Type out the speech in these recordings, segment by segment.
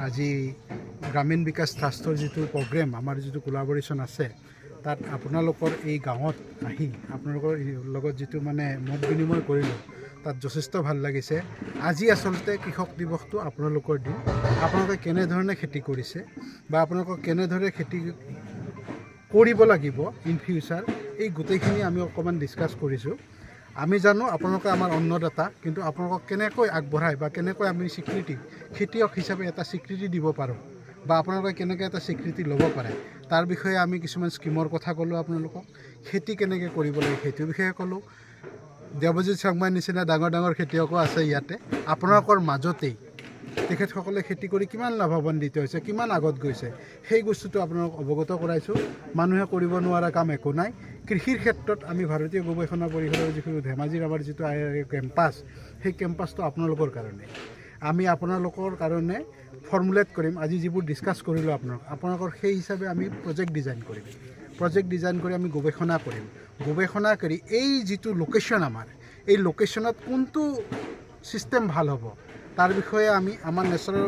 আজি গ্ৰামীণ বিকাশ ট্ৰাষ্টৰ যিটো প্ৰগ্ৰেম আমাৰ যিটো কোলাবৰেশ্যন আছে তাত আপোনালোকৰ এই গাঁৱত আহি আপোনালোকৰ লগত যিটো মানে মত বিনিময় কৰিলোঁ তাত যথেষ্ট ভাল লাগিছে। আজি আচলতে কৃষক দিৱসটো আপোনালোকৰ দিন। আপোনালোকে কেনেধৰণে খেতি কৰিছে বা আপোনালোকক কেনেদৰে খেতি কৰিব লাগিব ইন ফিউচাৰ, এই গোটেইখিনি আমি অকণমান ডিছকাছ কৰিছোঁ। আমি জানো আপোনালোকে আমাৰ অন্নদাতা, কিন্তু আপোনালোকক কেনেকৈ আগবঢ়াই বা কেনেকৈ আমি স্বীকৃতি খেতিয়ক হিচাপে এটা স্বীকৃতি দিব পাৰোঁ বা আপোনালোকে কেনেকৈ এটা স্বীকৃতি ল'ব পাৰে তাৰ বিষয়ে আমি কিছুমান স্কিমৰ কথা ক'লোঁ। আপোনালোকক খেতি কেনেকৈ কৰিব লাগে সেইটোৰ বিষয়ে ক'লোঁ। দেৱজিৎ শৰ্মাৰ নিচিনা ডাঙৰ ডাঙৰ খেতিয়কো আছে ইয়াতে। আপোনালোকৰ মাজতেই তেখেতসকলে খেতি কৰি কিমান লাভৱান্বিত হৈছে, কিমান আগত গৈছে, সেই বস্তুটো আপোনালোকক অৱগত কৰাইছোঁ। মানুহে কৰিব নোৱাৰা কাম একো নাই। কৃষিৰ ক্ষেত্ৰত আমি ভাৰতীয় গৱেষণা পৰিষদৰ যিটো ধেমাজিৰ আমাৰ যিটো কেম্পাছ, সেই কেম্পাছটো আপোনালোকৰ কাৰণে। আমি আপোনালোকৰ কাৰণে ফৰ্মুলেট কৰিম। আজি যিবোৰ ডিছকাছ কৰিলোঁ আপোনালোকৰ সেই হিচাপে আমি প্ৰজেক্ট ডিজাইন কৰিম। প্ৰজেক্ট ডিজাইন কৰি আমি গৱেষণা কৰিম। গৱেষণা কৰি এই যিটো লোকেশ্যন এই লোকেশ্যনত কোনটো ছিষ্টেম ভাল হ'ব তাৰ বিষয়ে আমি আমাৰ নেচাৰেল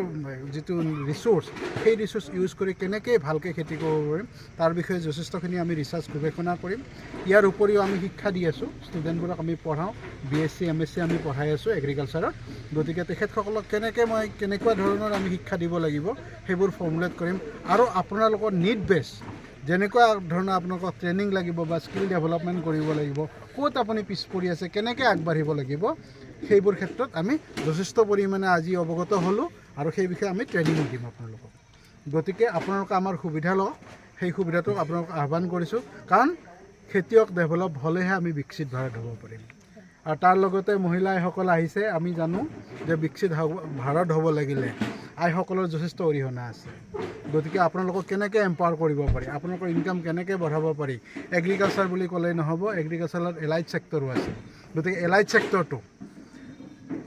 যিটো ৰিচোৰ্চ সেই ৰিচোৰ্চ ইউজ কৰি কেনেকৈ ভালকৈ খেতি কৰিব পাৰিম তাৰ বিষয়ে যথেষ্টখিনি আমি ৰিচাৰ্চ গৱেষণা কৰিম। ইয়াৰ উপৰিও আমি শিক্ষা দি আছোঁ, ষ্টুডেণ্টবোৰক আমি পঢ়াওঁ। BSc MSc আমি পঢ়াই আছোঁ এগ্ৰিকালচাৰত। গতিকে তেখেতসকলক কেনেকুৱা ধৰণৰ আমি শিক্ষা দিব লাগিব সেইবোৰ ফৰ্মুলেট কৰিম। আৰু আপোনালোকৰ নিড বেছ যেনেকুৱা ধৰণৰ আপোনালোকক ট্ৰেইনিং লাগিব বা স্কিল ডেভেলপমেণ্ট কৰিব লাগিব, ক'ত আপুনি পিছ পৰি আছে, কেনেকৈ আগবাঢ়িব লাগিব, সেইবোৰ ক্ষেত্ৰত আমি যথেষ্ট পৰিমাণে আজি অৱগত হ'লোঁ আৰু সেই বিষয়ে আমি ট্ৰেইনিং দিম আপোনালোকক। গতিকে আপোনালোকে আমাৰ সুবিধা লওক, সেই সুবিধাটোক আপোনালোকক আহ্বান কৰিছোঁ। কাৰণ খেতিয়ক ডেভেলপ হ'লেহে আমি বিকশিত ভাৰত হ'ব পাৰিম। আৰু তাৰ লগতে মহিলা আইসকল আহিছে। আমি জানো যে বিকশিত ভাৰত হ'ব লাগিলে আইসকলৰ যথেষ্ট অৰিহণা আছে। গতিকে আপোনালোকক কেনেকৈ এম্পাৱাৰ কৰিব পাৰি, আপোনালোকৰ ইনকাম কেনেকৈ বঢ়াব পাৰি, এগ্ৰিকালচাৰ বুলি ক'লেই নহ'ব, এগ্ৰিকালচাৰত এলাইড ছেক্টৰো আছে। গতিকে এলাইড ছেক্টৰটো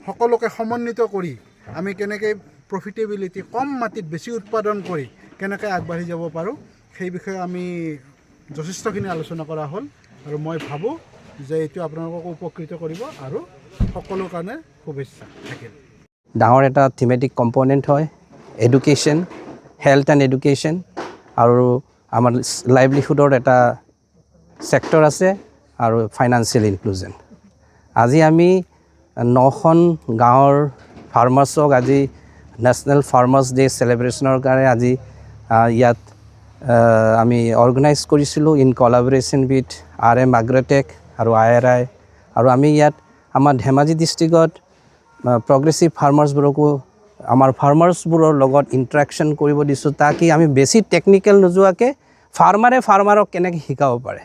সকলোকে সমন্বিত কৰি আমি কেনেকৈ প্ৰফিটেবিলিটি কম মাটিত বেছি উৎপাদন কৰি কেনেকৈ আগবাঢ়ি যাব পাৰোঁ সেই বিষয়ে আমি যথেষ্টখিনি আলোচনা কৰা হ'ল। আৰু মই ভাবোঁ যে এইটো আপোনালোকক উপকৃত কৰিব আৰু সকলো কাৰণে শুভেচ্ছা থাকিল। ডাঙৰ এটা থিমেটিক কম্পনেণ্ট হয় এডুকেশ্যন, হেল্থ এণ্ড এডুকেশ্যন, আৰু আমাৰ লাইভলিহুডৰ এটা ছেক্টৰ আছে আৰু ফাইনেন্সিয়েল ইনক্লুজন। আজি আমি 9খন গাঁৱৰ ফাৰ্মাৰ্ছক আজি নেশ্যনেল ফাৰ্মাৰ্ছ ডে চেলিব্ৰেশ্যনৰ কাৰণে আজি ইয়াত আমি অৰ্গেনাইজ কৰিছিলোঁ ইন কলাবৰেশ্যন উইথ RM Agrotech আৰু IRI। আৰু আমি ইয়াত আমাৰ ধেমাজি ডিষ্ট্ৰিক্টত প্ৰগ্ৰেছিভ ফাৰ্মাৰ্ছবোৰকো আমাৰ ফাৰ্মাৰ্ছবোৰৰ লগত ইণ্টাৰেকশ্যন কৰিব দিছোঁ, তাকি আমি বেছি টেকনিকেল নোযোৱাকৈ ফাৰ্মাৰক কেনেকৈ শিকাব পাৰে।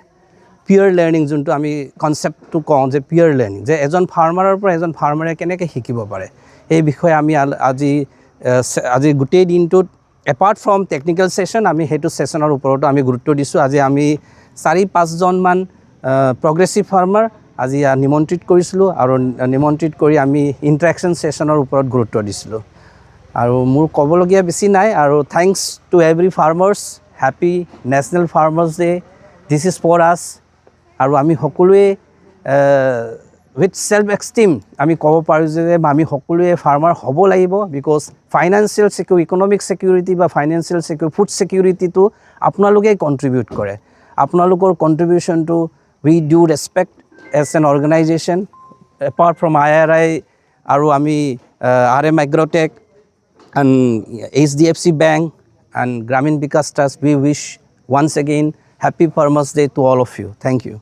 পিয়ৰ লাৰ্ণিং যোনটো আমি কনচেপ্টটো কওঁ যে পিয়ৰ লাৰ্ণিং, যে এজন ফাৰ্মাৰৰ পৰা এজন ফাৰ্মাৰে কেনেকৈ শিকিব পাৰে, এই বিষয়ে আমি আজি গোটেই দিনটোত এপাৰ্ট ফ্ৰম টেকনিকেল ছেশ্যন আমি সেইটো ছেশ্যনৰ ওপৰতো আমি গুৰুত্ব দিছোঁ। আজি আমি 4-5জনমান প্ৰগ্ৰেছিভ ফাৰ্মাৰ আজি নিমন্ত্ৰিত কৰিছিলোঁ আৰু নিমন্ত্ৰিত কৰি আমি ইণ্টাৰেকশ্যন ছেশ্যনৰ ওপৰত গুৰুত্ব দিছিলোঁ। আৰু মোৰ ক'বলগীয়া বেছি নাই। আৰু thanks to every farmers, happy national farmers day, this is for us. আৰু আমি সকলোৱে উইথ ছেল্ফ এষ্টিম আমি ক'ব পাৰোঁ যে আমি সকলোৱে ফাৰ্মাৰ হ'ব লাগিব, বিকজ ফাইনেন্সিয়েল ইকনমিক ছিকিউৰিটি বা ফাইনেন্সিয়েল ফুড ছিকিউৰিটিটো আপোনালোকেই কণ্ট্ৰিবিউট কৰে। আপোনালোকৰ কণ্ট্ৰিবিউশ্যনটো we do respect as an organization apart from IRI আৰু আমি RM Agrotech and HDFC Bank and Grameen Vikas Trust. We wish once again happy Farmers Day to all of you. Thank you.